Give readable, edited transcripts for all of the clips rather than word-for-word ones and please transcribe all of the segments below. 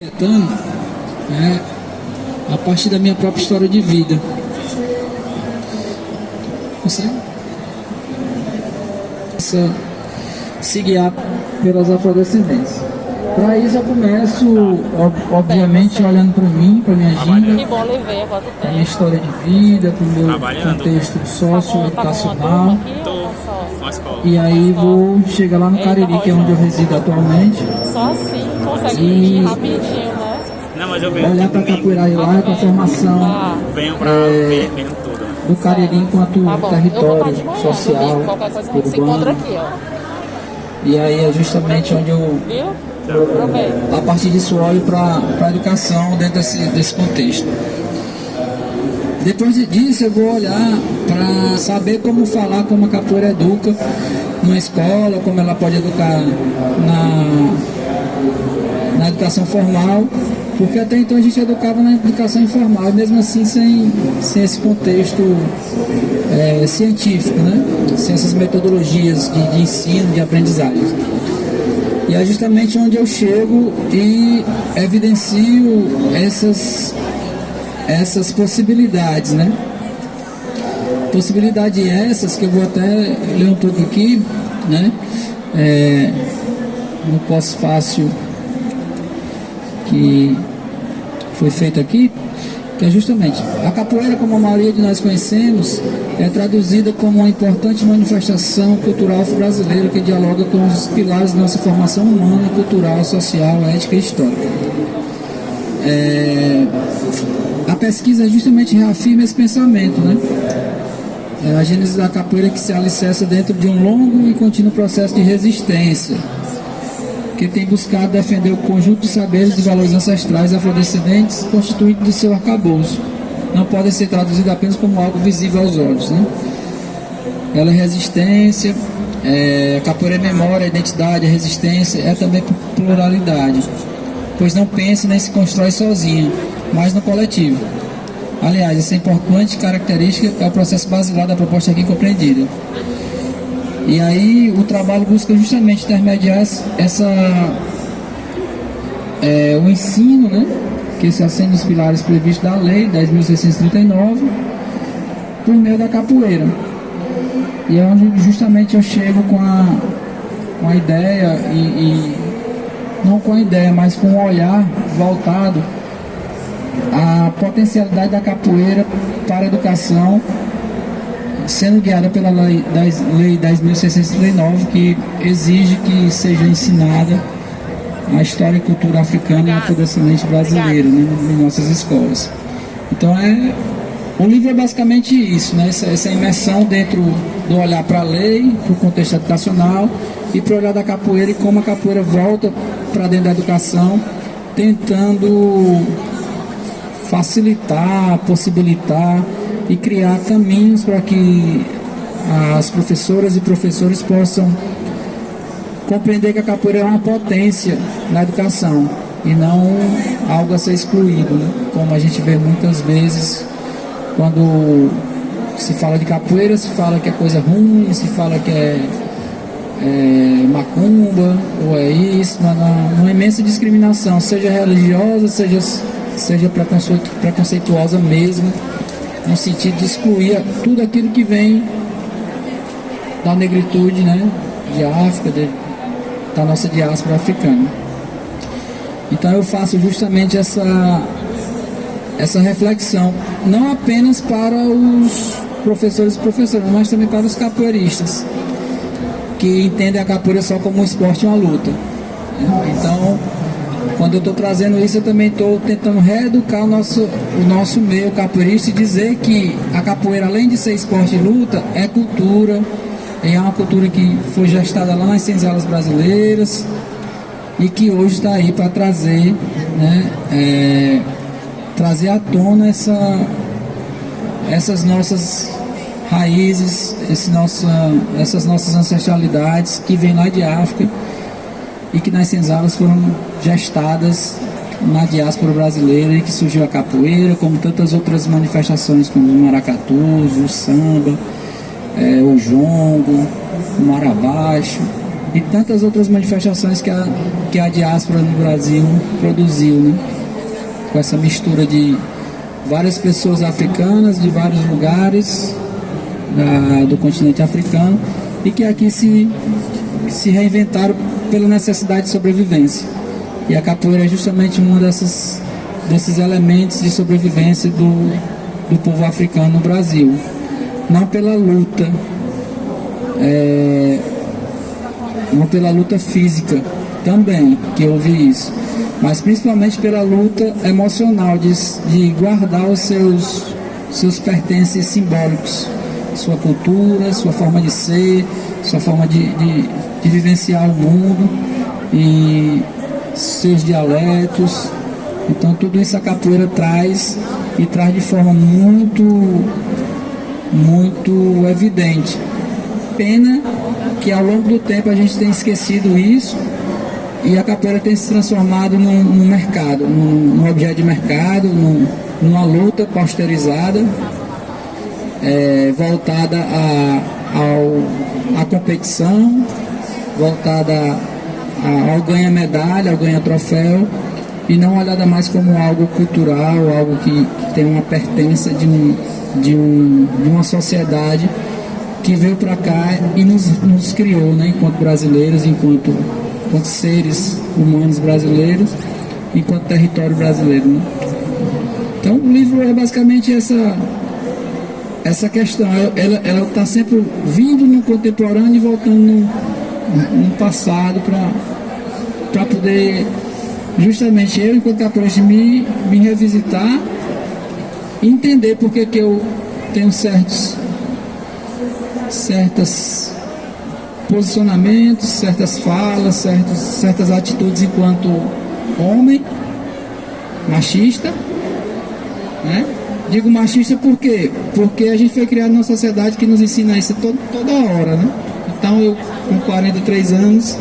Né, a partir da minha própria história de vida. Se guiar pelas afrodescendências. Para isso eu começo, obviamente, olhando para mim, para minha agenda, para minha história de vida, para o meu contexto socioeducacional. E aí vou chegar lá no Cariri, que é onde eu resido atualmente. Só assim consegue rapidinho, né? Não, mas eu venho olhar para Capoeira lá com a formação do Cariri enquanto território social urbano. E aí é justamente onde eu, a partir disso, olho para a educação dentro desse contexto. Depois disso eu vou olhar para saber como falar, como a capoeira educa numa escola, como ela pode educar na educação formal, porque até então a gente educava na educação informal, mesmo assim sem esse contexto científico, né? Sem essas metodologias de ensino, de aprendizagem. E é justamente onde eu chego e evidencio essas possibilidades, né? Possibilidades essas que eu vou até ler um pouco aqui, né? No pós-fácil que foi feito aqui, que é justamente a capoeira, como a maioria de nós conhecemos, é traduzida como uma importante manifestação cultural brasileira que dialoga com os pilares da nossa formação humana, cultural, social, ética e histórica. A pesquisa justamente reafirma esse pensamento, né? A gênese da capoeira que se alicerça dentro de um longo e contínuo processo de resistência, que tem buscado defender o conjunto de saberes e valores ancestrais afrodescendentes constituídos de seu arcabouço. Não podem ser traduzidos apenas como algo visível aos olhos, né? Ela é resistência, capoeira é memória, identidade, é resistência, é também pluralidade, pois não pensa nem se constrói sozinha, mas no coletivo. Aliás, essa importante característica é o processo basilar da proposta aqui compreendida. E aí o trabalho busca justamente intermediar o ensino, né, que se assenta nos pilares previstos da Lei 10.639, por meio da capoeira. E é onde justamente eu chego com a ideia, e não com a ideia, mas com um olhar voltado à potencialidade da capoeira para a educação, sendo guiada pela Lei 10.639, que exige que seja ensinada a história e cultura africana e afrodescendente brasileira, né, em nossas escolas. Então o livro é basicamente isso, né, essa imersão dentro do olhar para a lei, para o contexto educacional e para o olhar da capoeira e como a capoeira volta para dentro da educação, tentando facilitar, possibilitar e criar caminhos para que as professoras e professores possam compreender que a capoeira é uma potência na educação e não algo a ser excluído, né? Como a gente vê muitas vezes quando se fala de capoeira, se fala que é coisa ruim, se fala que é macumba, ou é isso, uma imensa discriminação, seja religiosa, seja preconceituosa mesmo, no sentido de excluir tudo aquilo que vem da negritude, né, de África, da nossa diáspora africana. Então eu faço justamente essa reflexão, não apenas para os professores e professoras, mas também para os capoeiristas, que entendem a capoeira só como um esporte e uma luta. Então, quando eu estou trazendo isso, eu também estou tentando reeducar o nosso meio capoeirista e dizer que a capoeira, além de ser esporte e luta, é cultura, é uma cultura que foi gestada lá nas senzalas brasileiras e que hoje está aí para trazer, né, trazer à tona essas nossas raízes, essas nossas ancestralidades que vêm lá de África e que nas senzalas foram gestadas na diáspora brasileira e que surgiu a capoeira, como tantas outras manifestações, como os maracatus, o samba, o jongo, o marabaixo, e tantas outras manifestações que a diáspora no Brasil produziu, né? Com essa mistura de várias pessoas africanas de vários lugares do continente africano e que aqui se reinventaram pela necessidade de sobrevivência. E a capoeira é justamente um desses elementos de sobrevivência do povo africano no Brasil. Não pela luta, não pela luta física também, que houve isso, mas principalmente pela luta emocional de guardar os seus pertences simbólicos, sua cultura, sua forma de ser, sua forma de vivenciar o mundo e seus dialetos. Então tudo isso a capoeira traz, e traz de forma muito evidente. Pena que ao longo do tempo a gente tem esquecido isso e a capoeira tem se transformado num mercado, num objeto de mercado, numa luta pasteurizada, voltada à competição, voltada ao ganha-medalha, ao ganha-troféu, e não olhada mais como algo cultural, algo que tem uma pertença de uma sociedade que veio para cá e nos criou, né, enquanto brasileiros, enquanto seres humanos brasileiros, enquanto território brasileiro, né? Então o livro é basicamente essa questão, ela está sempre vindo no contemporâneo e voltando no passado para poder justamente eu, enquanto capoeirista, me revisitar e entender por que eu tenho certos posicionamentos, certas falas, certas atitudes enquanto homem machista, né? Digo machista por quê? Porque a gente foi criado numa sociedade que nos ensina isso toda hora, né? Então eu, com 43 anos,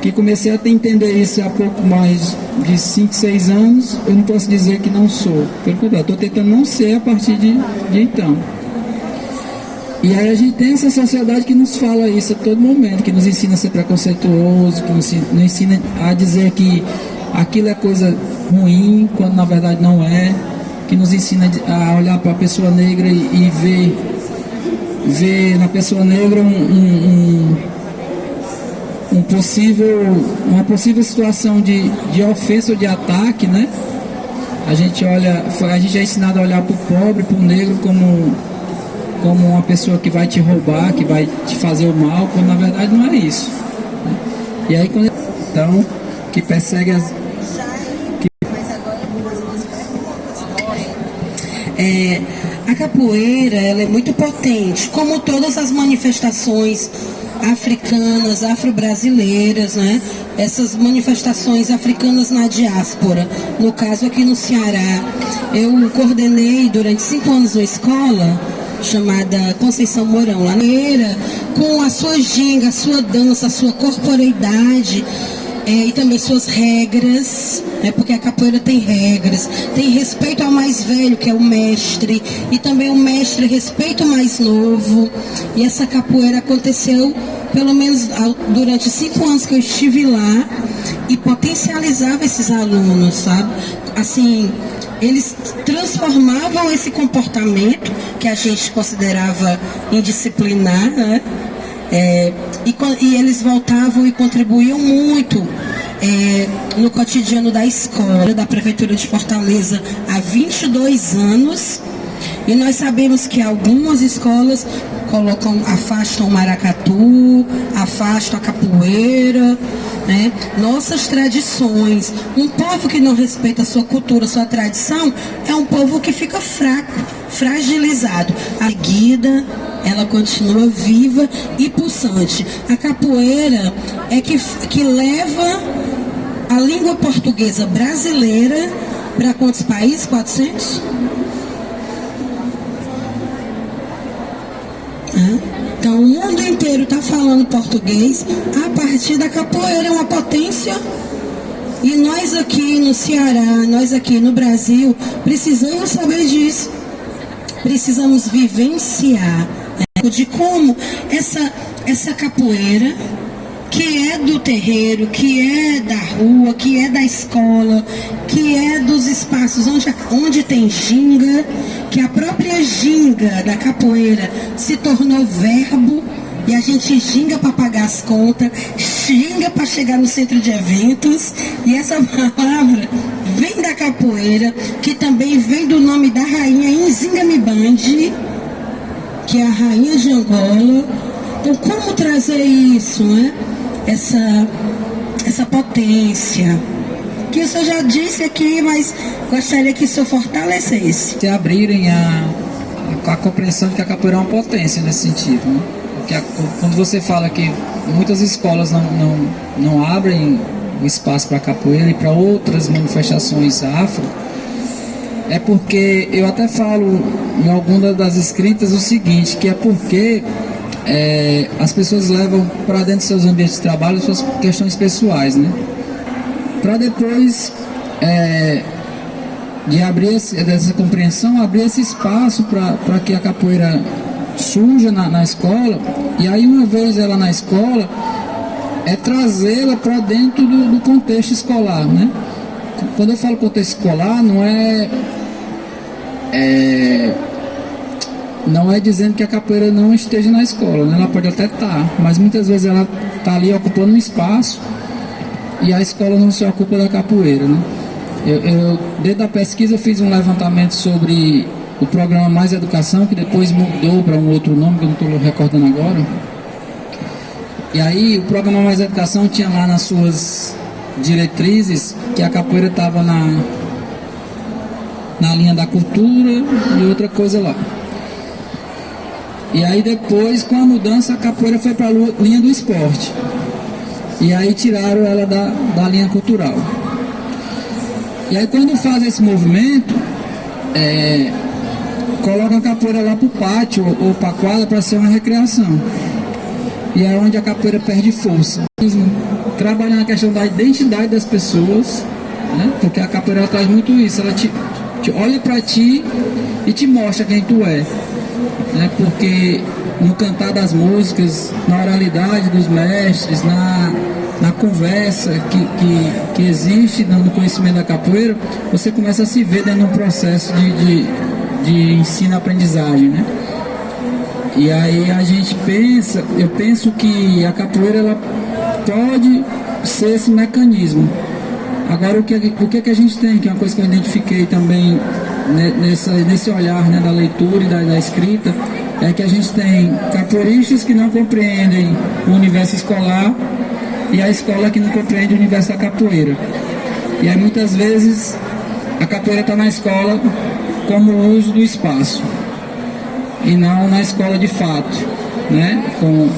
que comecei a entender isso há pouco mais de 5, 6 anos, eu não posso dizer que não sou. Pelo contrário, estou tentando não ser a partir de então. E aí a gente tem essa sociedade que nos fala isso a todo momento, que nos ensina a ser preconceituoso, que nos ensina a dizer que aquilo é coisa ruim, quando na verdade não é, que nos ensina a olhar para a pessoa negra e ver na pessoa negra uma possível situação de ofensa ou de ataque, né? A gente é ensinado a olhar para o pobre, para o negro como uma pessoa que vai te roubar, que vai te fazer o mal, quando na verdade não é isso, né? E aí quando então que persegue as a capoeira, ela é muito potente, como todas as manifestações africanas, afro-brasileiras, né? Essas manifestações africanas na diáspora. No caso aqui no Ceará, eu coordenei durante 5 anos uma escola chamada Conceição Mourão, lá com a sua ginga, a sua dança, a sua corporeidade, e também suas regras, né, porque a capoeira tem regras, tem respeito ao mais velho, que é o mestre, e também o mestre respeita o mais novo. E essa capoeira aconteceu pelo menos durante 5 anos que eu estive lá, e potencializava esses alunos, sabe? Assim, eles transformavam esse comportamento que a gente considerava indisciplinar, né? E eles voltavam e contribuíam muito no cotidiano da escola, da Prefeitura de Fortaleza, há 22 anos. E nós sabemos que algumas escolas afastam o maracatu, afastam a capoeira, né? Nossas tradições. Um povo que não respeita a sua cultura, a sua tradição, é um povo que fica fraco, fragilizado. A guida, ela continua viva e pulsante. A capoeira é que leva a língua portuguesa brasileira para quantos países? 400? Então o mundo inteiro está falando português a partir da capoeira. É uma potência. E nós aqui no Ceará, nós aqui no Brasil, precisamos saber disso. Precisamos vivenciar, né, de como essa capoeira, que é do terreiro, que é da rua, que é da escola, que é dos espaços onde tem ginga, que a própria ginga da capoeira se tornou verbo, e a gente ginga para pagar as contas, ginga para chegar no centro de eventos, e essa palavra vem da capoeira, que também vem do nome da rainha Inzingamibande, que é a rainha de Angola. Então, como trazer isso, né? Essa potência, que o senhor já disse aqui, mas gostaria que o senhor fortalecesse. Se abrirem a compreensão de que a capoeira é uma potência nesse sentido, né? Porque quando você fala que muitas escolas não abrem o espaço para a capoeira e para outras manifestações afro, é porque eu até falo em alguma das escritas o seguinte, que é porque as pessoas levam para dentro de seus ambientes de trabalho suas questões pessoais, né? Para depois de abrir dessa compreensão, abrir esse espaço para que a capoeira surja na escola, e aí uma vez ela na escola, trazê-la para dentro do contexto escolar, né? Quando eu falo contexto escolar, não é dizendo que a capoeira não esteja na escola, né? Ela pode até estar, mas muitas vezes ela está ali ocupando um espaço e a escola não se ocupa da capoeira, né? Dentro da pesquisa eu fiz um levantamento sobre o programa Mais Educação, que depois mudou para um outro nome que eu não estou recordando agora. E aí o programa Mais Educação tinha lá nas suas diretrizes que a capoeira estava na linha da cultura e outra coisa lá. E aí depois, com a mudança, a capoeira foi para a linha do esporte. E aí tiraram ela da linha cultural. E aí quando faz esse movimento, colocam a capoeira lá para o pátio ou para a quadra para ser uma recreação. E é onde a capoeira perde força. Trabalhar na questão da identidade das pessoas, né? Porque a capoeira traz muito isso. Ela te olha para ti e te mostra quem tu é, né? Porque no cantar das músicas, na oralidade dos mestres, na conversa que existe no conhecimento da capoeira, você começa a se ver dentro de um processo de ensino-aprendizagem, né? E aí eu penso que a capoeira ela pode ser esse mecanismo. Agora o que a gente tem, que é uma coisa que eu identifiquei também nesse olhar, né, da leitura e da escrita, é que a gente tem capoeiristas que não compreendem o universo escolar e a escola que não compreende o universo da capoeira. E aí muitas vezes a capoeira está na escola como o uso do espaço e não na escola de fato, né? Com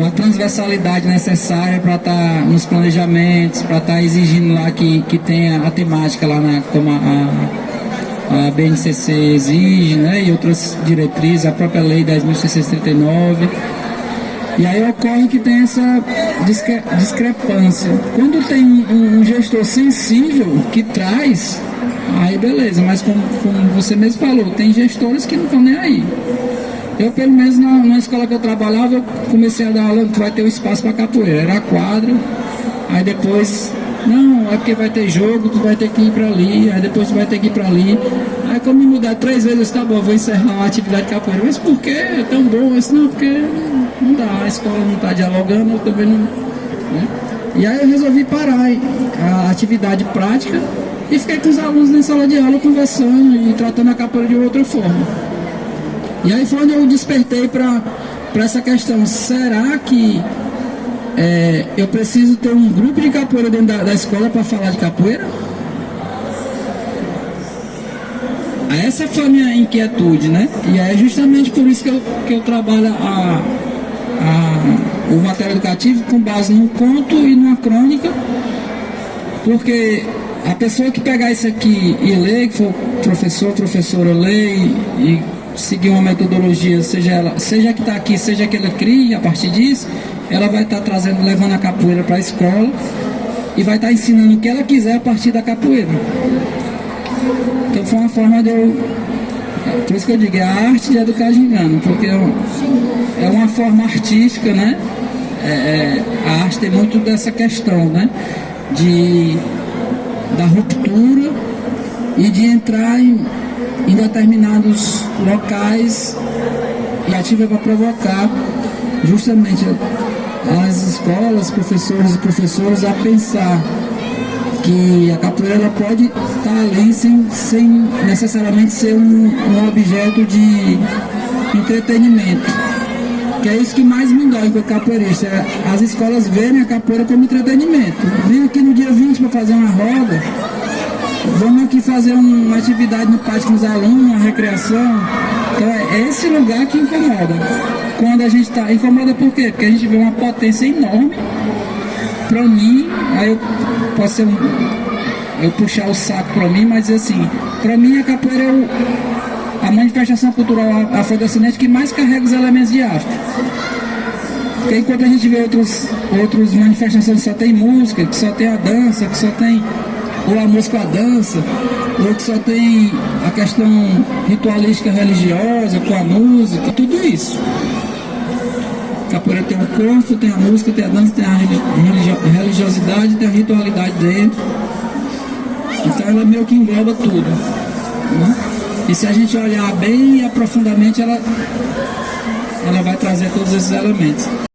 a transversalidade necessária para estar nos planejamentos, para estar exigindo lá que tenha a temática lá como a BNCC exige, né? E outras diretrizes, a própria lei 10.639. E aí ocorre que tem essa discrepância. Quando tem um gestor sensível que traz, aí beleza, mas como você mesmo falou, tem gestores que não estão nem aí. Eu, pelo menos na escola que eu trabalhava, eu comecei a dar aula que vai ter um espaço para capoeira, era a quadra, aí depois, não, é porque vai ter jogo, tu vai ter que ir para ali, aí depois tu vai ter que ir para ali. Aí quando me mudar 3 vezes, tá bom, vou encerrar uma atividade de capoeira. Mas por que é tão bom? Isso não, porque não dá, a escola não está dialogando, eu também não... Né? E aí eu resolvi parar a atividade prática e fiquei com os alunos na sala de aula conversando e tratando a capoeira de outra forma. E aí foi onde eu despertei para essa questão, será que eu preciso ter um grupo de capoeira dentro da escola para falar de capoeira? Essa foi a minha inquietude, né? E é justamente por isso que eu trabalho o material educativo com base num conto e numa crônica, porque a pessoa que pegar isso aqui e ler, que for professora, ler e seguir uma metodologia, seja que está aqui, seja que ela crie, a partir disso, ela vai estar levando a capoeira para a escola e vai estar ensinando o que ela quiser a partir da capoeira. Então foi uma forma por isso que eu digo, é a arte de educar gingando, porque é uma forma artística, né? A arte tem muito dessa questão, né? Da ruptura e de entrar em determinados locais e ativa para provocar justamente as escolas, professores e professoras a pensar que a capoeira ela pode estar ali sem necessariamente ser um objeto de entretenimento. Que é isso que mais me dói com o capoeirista. As escolas verem a capoeira como entretenimento. Vem aqui no dia 20 para fazer uma roda, vamos aqui fazer uma atividade no pátio com os alunos, uma recreação. Então é esse lugar que incomoda. Quando a gente está... Incomoda por quê? Porque a gente vê uma potência enorme. Para mim, aí eu posso ser eu puxar o saco para mim, mas assim, para mim a capoeira é a manifestação cultural afrodescendente que mais carrega os elementos de África. Porque enquanto a gente vê outras manifestações que só tem música, que só tem a dança, que só tem ou a música ou a dança, ou que só tem a questão ritualística religiosa com a música, tudo isso. A capoeira tem o corpo, tem a música, tem a dança, tem a religiosidade, tem a ritualidade dentro. Então ela meio que engloba tudo, né? E se a gente olhar bem e aprofundadamente, ela vai trazer todos esses elementos.